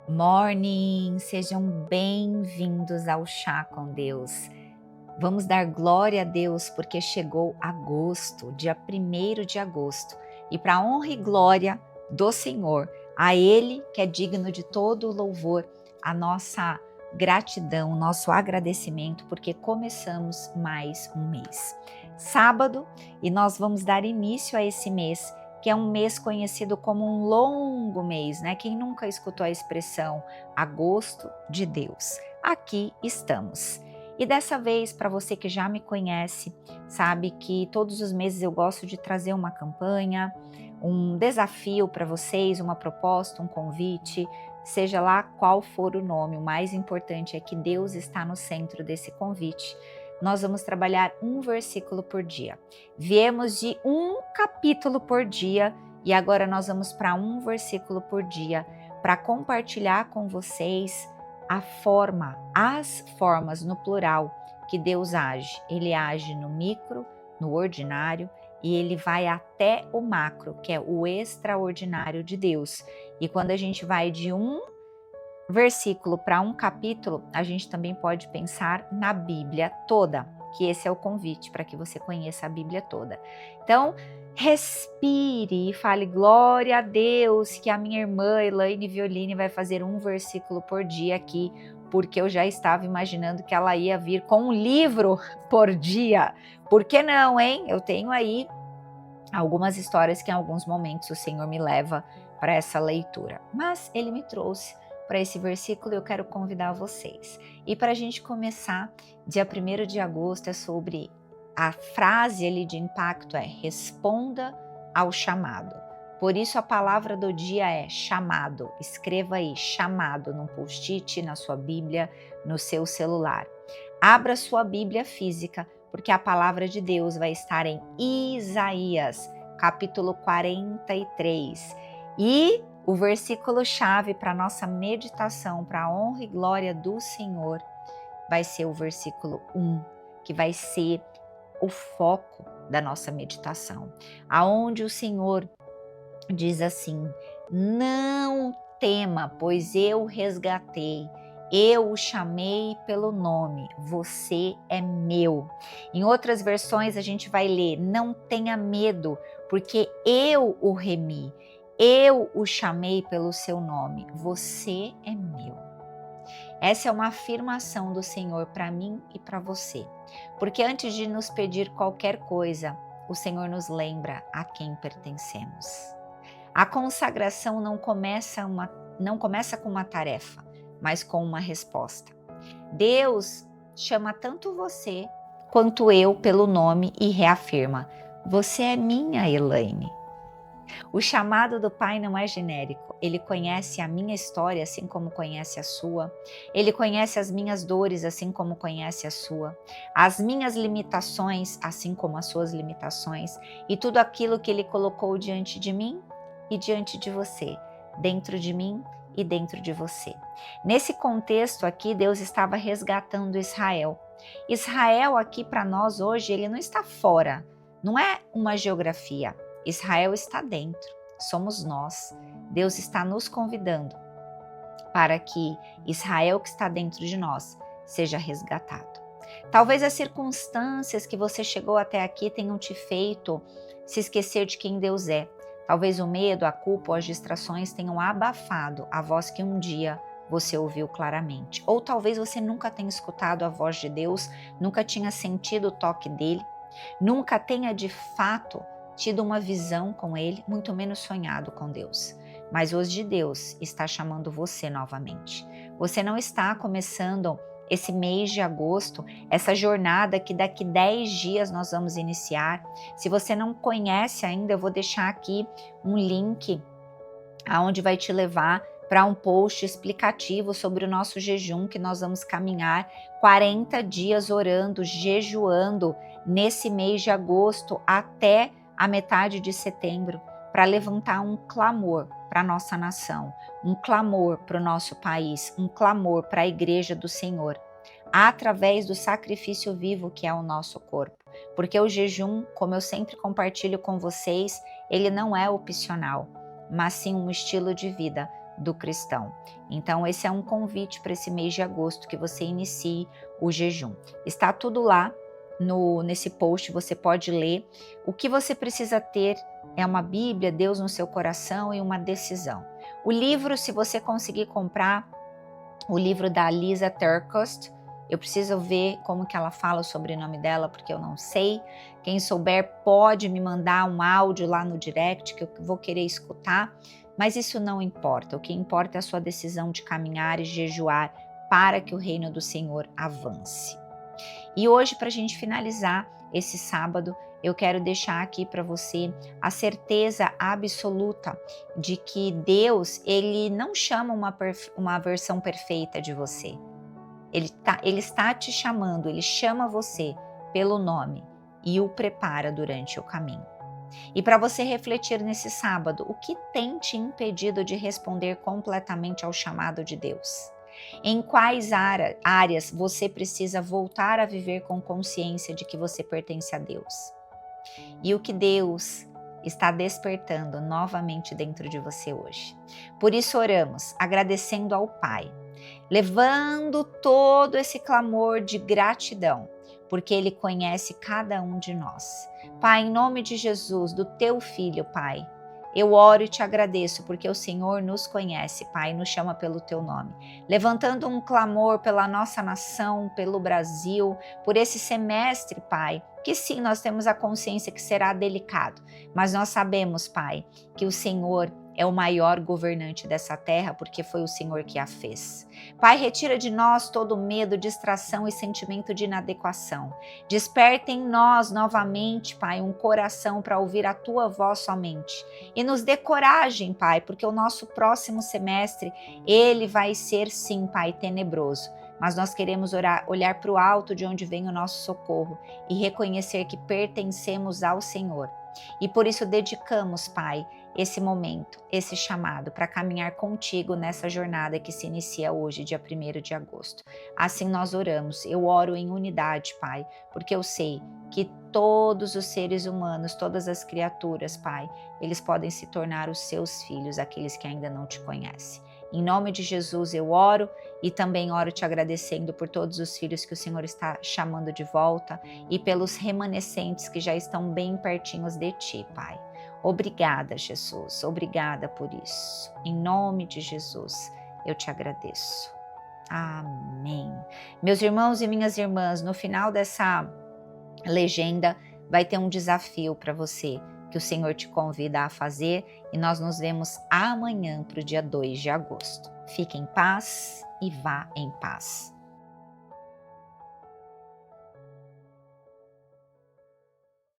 Morning! Sejam bem-vindos ao Chá com Deus. Vamos dar glória a Deus porque chegou agosto, dia 1º de agosto. E para a honra e glória do Senhor, a Ele que é digno de todo o louvor, a nossa gratidão, o nosso agradecimento, porque começamos mais um mês. Sábado, e nós vamos dar início a esse mês, que é um mês conhecido como um longo mês, né? Quem nunca escutou a expressão agosto de Deus? Aqui estamos. E dessa vez, para você que já me conhece, sabe que todos os meses eu gosto de trazer uma campanha, um desafio para vocês, uma proposta, um convite, seja lá qual for o nome. O mais importante é que Deus está no centro desse convite. Nós vamos trabalhar um versículo por dia. Viemos de um capítulo por dia e agora nós vamos para um versículo por dia para compartilhar com vocês as formas no plural que Deus age. Ele age no micro, no ordinário e ele vai até o macro, que é o extraordinário de Deus. E quando a gente vai de um versículo para um capítulo, a gente também pode pensar na Bíblia toda, que esse é o convite para que você conheça a Bíblia toda. Então, respire e fale glória a Deus, que a minha irmã Elaine Violine vai fazer um versículo por dia aqui, porque eu já estava imaginando que ela ia vir com um livro por dia. Por que não, hein? Eu tenho aí algumas histórias que em alguns momentos o Senhor me leva para essa leitura, mas Ele me trouxe para esse versículo e eu quero convidar vocês. E para a gente começar, dia 1º de agosto é sobre a frase ali de impacto é responda ao chamado. Por isso a palavra do dia é chamado. Escreva aí chamado num post-it, na sua Bíblia, no seu celular. Abra sua Bíblia física, porque a palavra de Deus vai estar em Isaías, capítulo 43. E o versículo-chave para a nossa meditação, para a honra e glória do Senhor, vai ser o versículo 1, que vai ser o foco da nossa meditação, aonde o Senhor diz assim: não tema, pois eu o resgatei, eu o chamei pelo nome, você é meu. Em outras versões a gente vai ler: não tenha medo, porque eu o remi, eu o chamei pelo seu nome, você é meu. Essa é uma afirmação do Senhor para mim e para você, porque antes de nos pedir qualquer coisa, o Senhor nos lembra a quem pertencemos. A consagração não começa com uma tarefa, mas com uma resposta. Deus chama tanto você quanto eu pelo nome e reafirma: você é minha, Elaine. O chamado do Pai não é genérico. Ele conhece a minha história assim como conhece a sua. Ele conhece as minhas dores assim como conhece a sua. As minhas limitações assim como as suas limitações. E tudo aquilo que Ele colocou diante de mim e diante de você. Dentro de mim e dentro de você. Nesse contexto aqui, Deus estava resgatando Israel. Israel aqui para nós hoje, ele não está fora. Não é uma geografia. Israel está dentro, somos nós. Deus está nos convidando para que Israel que está dentro de nós seja resgatado. Talvez as circunstâncias que você chegou até aqui tenham te feito se esquecer de quem Deus é. Talvez o medo, a culpa ou as distrações tenham abafado a voz que um dia você ouviu claramente. Ou talvez você nunca tenha escutado a voz de Deus, nunca tinha sentido o toque dele, nunca tenha de fato tido uma visão com Ele, muito menos sonhado com Deus. Mas hoje Deus está chamando você novamente. Você não está começando esse mês de agosto, essa jornada que daqui 10 dias nós vamos iniciar. Se você não conhece ainda, eu vou deixar aqui um link aonde vai te levar para um post explicativo sobre o nosso jejum, que nós vamos caminhar 40 dias orando, jejuando nesse mês de agosto até a metade de setembro, para levantar um clamor para a nossa nação, um clamor para o nosso país, um clamor para a igreja do Senhor, através do sacrifício vivo que é o nosso corpo. Porque o jejum, como eu sempre compartilho com vocês, ele não é opcional, mas sim um estilo de vida do cristão. Então esse é um convite para esse mês de agosto, que você inicie o jejum. Está tudo lá nesse post, você pode ler. O que você precisa ter é uma Bíblia, Deus no seu coração e uma decisão. O livro, se você conseguir comprar, o livro da Lysa TerKeurst, eu preciso ver como que ela fala o sobrenome dela, porque eu não sei. Quem souber pode me mandar um áudio lá no direct, que eu vou querer escutar. Mas isso não importa. O que importa é a sua decisão de caminhar e jejuar para que o reino do Senhor avance. E hoje, para a gente finalizar esse sábado, eu quero deixar aqui para você a certeza absoluta de que Deus, Ele não chama uma versão perfeita de você. Ele está te chamando, Ele chama você pelo nome e o prepara durante o caminho. E para você refletir nesse sábado, o que tem te impedido de responder completamente ao chamado de Deus? Em quais áreas você precisa voltar a viver com consciência de que você pertence a Deus? E o que Deus está despertando novamente dentro de você hoje? Por isso oramos, agradecendo ao Pai, levando todo esse clamor de gratidão, porque Ele conhece cada um de nós. Pai, em nome de Jesus, do Teu Filho, Pai, eu oro e te agradeço, porque o Senhor nos conhece, Pai, nos chama pelo Teu nome. Levantando um clamor pela nossa nação, pelo Brasil, por esse semestre, Pai, que sim, nós temos a consciência que será delicado, mas nós sabemos, Pai, que o Senhor é o maior governante dessa terra, porque foi o Senhor que a fez. Pai, retira de nós todo medo, distração e sentimento de inadequação. Desperta em nós novamente, Pai, um coração para ouvir a Tua voz somente. E nos dê coragem, Pai, porque o nosso próximo semestre, ele vai ser sim, Pai, tenebroso. Mas nós queremos olhar para o alto de onde vem o nosso socorro e reconhecer que pertencemos ao Senhor. E por isso dedicamos, Pai, esse momento, esse chamado para caminhar contigo nessa jornada que se inicia hoje, dia 1º de agosto. Assim nós oramos, eu oro em unidade, Pai, porque eu sei que todos os seres humanos, todas as criaturas, Pai, eles podem se tornar os seus filhos, aqueles que ainda não te conhecem. Em nome de Jesus eu oro e também oro te agradecendo por todos os filhos que o Senhor está chamando de volta e pelos remanescentes que já estão bem pertinhos de ti, Pai. Obrigada, Jesus, obrigada por isso. Em nome de Jesus, eu te agradeço. Amém. Meus irmãos e minhas irmãs, no final dessa legenda vai ter um desafio para você, que o Senhor te convida a fazer, e nós nos vemos amanhã para o dia 2 de agosto. Fique em paz e vá em paz.